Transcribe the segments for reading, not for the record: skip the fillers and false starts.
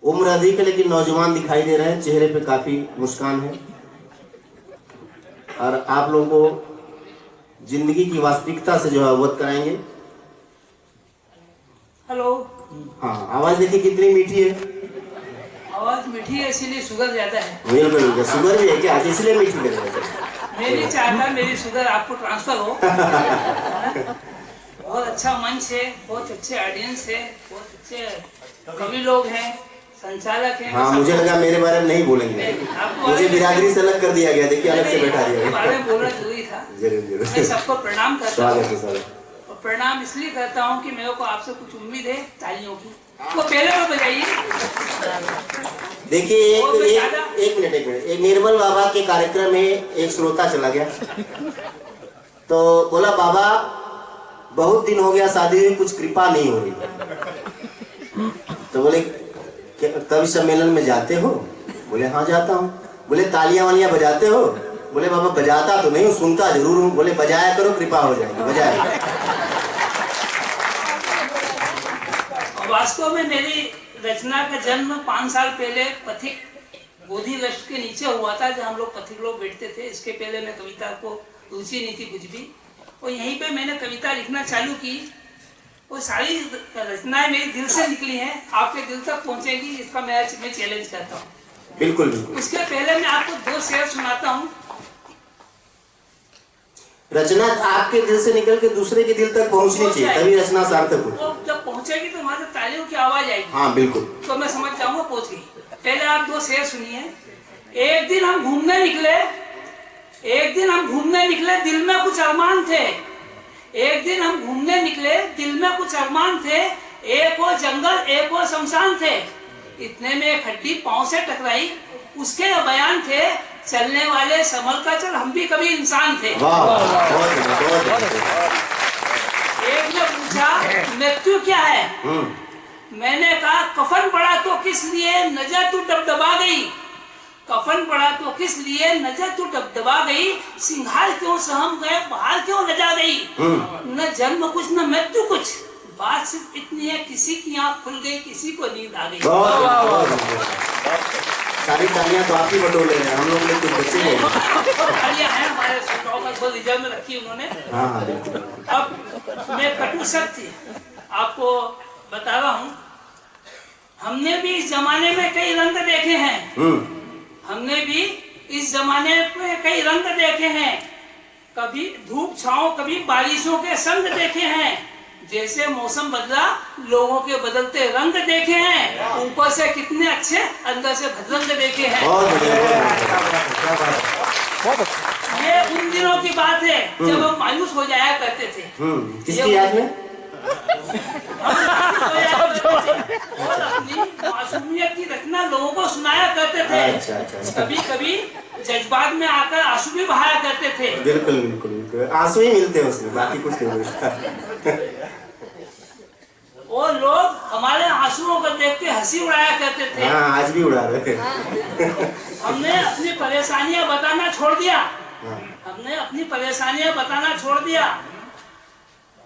उम्र अधिक है लेकिन नौजवान दिखाई दे रहे हैं, चेहरे पे काफी मुस्कान है और आप लोगों को जिंदगी की वास्तविकता से जो है अवगत कराएंगे। हेलो। हाँ, आवाज देखिए कितनी मीठी है। आवाज मीठी है इसीलिए शुगर ज्यादा है। बिल्कुल, शुगर भी है क्या? इसलिए मीठी लग रही है। मैं नहीं चाहता मेरी शुगर आपको ट्रांसफर हो। बहुत अच्छा मंच है, बहुत अच्छे ऑडियंस है, बहुत अच्छे कवि लोग हैं, संचालक हैं। हाँ, मुझे लगा मेरे बारे में नहीं बोलेंगे, मुझे बिरादरी से अलग कर दिया गया। देखिए अलग से बैठा दिया बारे में बोलना जरूरी था। जरूर। मैं सबको प्रणाम करता हूँ स्वागत। और प्रणाम इसलिए करता हूँ कि मेरे को आपसे कुछ उम्मीद है तालियों की। वो पहले में बजाइए। देखिए एक मिनट। एक निर्मल बाबा के कार्यक्रम में एक श्रोता चला गया तो बोला, बाबा बहुत दिन हो गया शादी हुई, कुछ कृपा नहीं हो रही। तो बोले कवि सम्मेलन में जाते हो? बोले हाँ जाता हूँ। बोले तालियां वालियां बजाते हो? बोले बाबा बजाता तो नहीं हूँ, सुनता जरूर हूँ। बोले बजाया करो, कृपा हो जाएगी, बजाया। वास्तव में मेरी रचना का जन्म 5 साल पहले पथिक बोधि वृक्ष के नीचे हुआ था, जहाँ हम लोग पथिक लोग बैठते थे। इसके पहले मैं कविता को रुचि नहीं थी कुछ भी, और यहीं पे मैंने कविता लिखना चालू की। वो सारी रचनाएं मेरे दिल से निकली हैं, आपके दिल तक पहुंचेगी, इसका मैं चैलेंज करता हूँ। बिल्कुल। उसके पहले मैं आपको 2 शेर सुनाता हूँ। रचना आपके दिल से निकल के दूसरे के दिल तक पहुंचनी चाहिए, तभी रचना सार्थक हो। तो जब पहुंचेगी तो वहां से तालियों की आवाज आएगी। हाँ बिल्कुल। तो मैं समझ जाऊंगा पहुंच गई। पहले आप 2 शेर सुनिए। एक दिन हम घूमने निकले, दिल में कुछ अरमान थे। एक दिन हम घूमने निकले, दिल में कुछ अरमान थे। एक वो जंगल, एक वो शमशान थे। इतने में एक हड्डी पांव से टकराई, उसके बयान थे, चलने वाले संभल का चल, हम भी कभी इंसान थे। एक ने पूछा मृत्यु क्या है? मैंने कहा कफन पड़ा तो किस लिए, नजर तू डबडबा गई। कफन पड़ा तो किस लिए, नजर तू डबडबा गई। सिंघार क्यों सहम गए, बाहर क्यों लजा गई। न जन्म कुछ न मृत्यु कुछ, बात सिर्फ इतनी है, किसी की आंख खुल गई, किसी को नींद आ गई। सारी तालियां तो आप ही बटोर हैं, हम लोग ने कुछ बच्चे नहीं। तालियां हैं हमारे श्रोताओं का, बहुत रिजर्व में रखी उन्होंने। अब मैं कटु सत्य आपको बता रहा हूँ। हमने भी इस जमाने में कई रंग देखे हैं। हमने भी इस जमाने में कई रंग देखे हैं। कभी धूप छांव, कभी बारिशों के संग देखे हैं। जैसे मौसम बदला, लोगों के बदलते रंग देखे हैं। ऊपर से कितने अच्छे, अंदर से भदरंग देखे हैं। ये उन दिनों की बात है जब हम मायूस हो जाया करते थे। किसकी याद में? और अपनी मासूमियत की रचना लोगों को सुनाया करते थे। अच्छा। कभी कभी जज्बात में आकर आंसू भी बहाया करते थे। बिल्कुल, आंसू ही मिलते हैं उसमें, बाकी कुछ नहीं मिलता। और लोग हमारे आंसुओं को देख के हंसी उड़ाया करते थे। हाँ, आज भी उड़ा रहे। हमने अपनी परेशानियां बताना छोड़ दिया। हमने अपनी परेशानियां बताना छोड़ दिया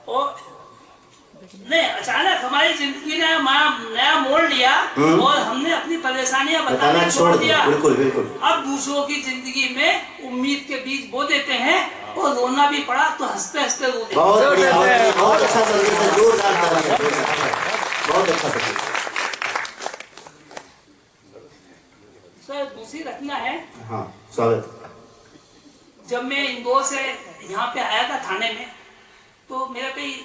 और नहीं, अचानक हमारी जिंदगी ने नया मोड़ लिया और हमने अपनी परेशानियां बताना छोड़ दिया। बिल्कुल। अब दूसरों की जिंदगी में उम्मीद के बीज बो देते हैं और रोना भी पड़ा तो हंसते हंसते रो देते हैं। बहुत अच्छा संदेश है, जोरदार, बहुत अच्छा संदेश। सर दूसरी रचना है। हाँ, स्वागत। जब मैं इंदौर से यहाँ पे आया था थाने में, तो मेरा कई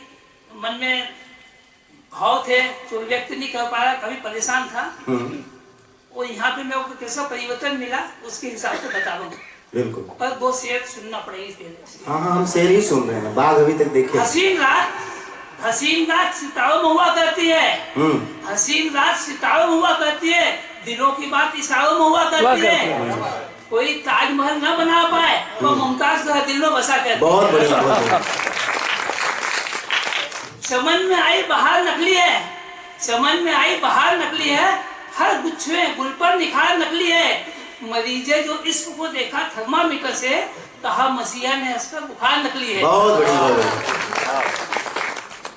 मन में भाव थे जो व्यक्त नहीं कर पा रहा, कभी परेशान था। और यहाँ पे मेरे को कैसा परिवर्तन मिला उसके हिसाब से बता रहा हूँ। बिल्कुल। पर 2 शेर सुनना पड़ेगी पहले। हाँ, हम शेर ही सुन रहे हैं, बाघ अभी तक देखे। हसीन रात सितारों में हुआ करती है। हसीन रात सितारों में हुआ करती है, दिलों की बात इशारों में हुआ करती है। कोई ताजमहल न बना पाए तो मुमताज का दिल में बसा करती है। बहुत बढ़िया। चमन में आई बहार नकली है, चमन में आई बहार नकली है। हर गुच्छे गुल पर निखार नकली है। मरीजे जो इश्क को देखा थर्मामीटर से, कहा मसीहा ने हंसकर बुखार नकली है। बहुत बढ़िया।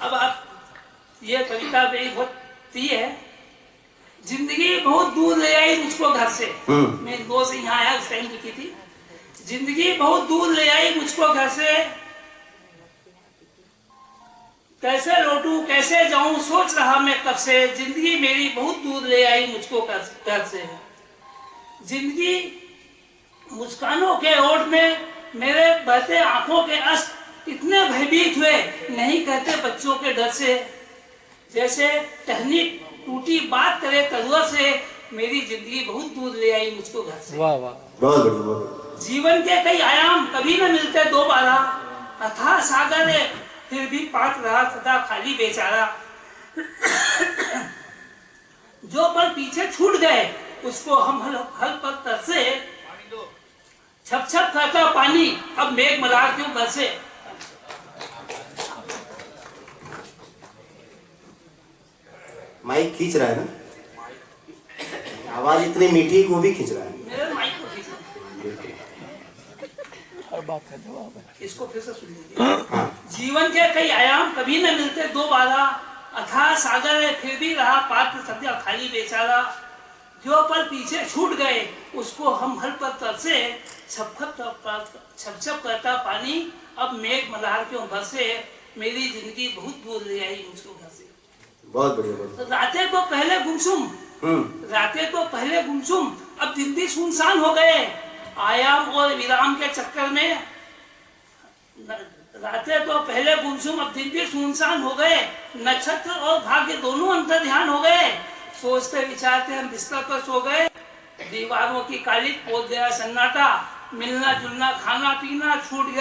अब आप ये कविता मेरी बहुत प्रिय है। जिंदगी बहुत दूर ले आई मुझको घर से। मैं इंदौर से यहाँ आया, उस टाइम लिखी थी। जिंदगी बहुत दूर ले आई मुझको घर से, कैसे लौटूं कैसे जाऊं सोच रहा मैं कब से। जिंदगी मेरी बहुत दूर ले आई मुझको घर से। जिंदगी मुस्कानों के ओट में मेरे बहते आंखों के अश्क इतने भयभीत हुए, नहीं कहते बच्चों के डर से। जैसे टहनी टूटी बात करे तलवार से, मेरी जिंदगी बहुत दूर ले आई मुझको घर से। वाह वाह, बहुत बढ़िया। जीवन के कई आयाम कभी न मिलते दोबारा, अथाह सागर है फिर भी पात रहा सदा खाली बेचारा। जो पल पीछे छूट गए उसको हम हल पर तरसे, छप छप करता पानी अब मेघ मल्हार क्यों बरसे। माइक खींच रहा है ना, आवाज इतनी मीठी को भी खींच रहा है। मेरे माइक को खींचो, हर बात का जवाब है। इसको फिर से सुन लीजिए। जीवन के कई आयाम कभी न मिलते दोबारा, अथाह सागर है फिर भी रहा पात्र सद्या खाली बेचारा। जो पल पीछे छूट गए उसको हम हल पर तरसे, छप छप करता पानी अब मेघ मल्हार क्यों बरसे। मेरी जिंदगी बहुत दूर ले आई मुझको घर से। बहुत बढ़िया। रातें तो पहले गुमसुम, रातें तो पहले गुमसुम, अब दिन भी सुनसान हो गए। आयाम और विराम के चक्कर में रातें तो पहले गुमसुम, अब दिन भी सुनसान हो गए। नक्षत्र और भाग्य दोनों अंतर ध्यान हो गए। सोचते विचारते हम बिस्तर पर सो गए। दीवारों की काली पोत गया सन्नाटा, मिलना जुलना खाना पीना छूट गया।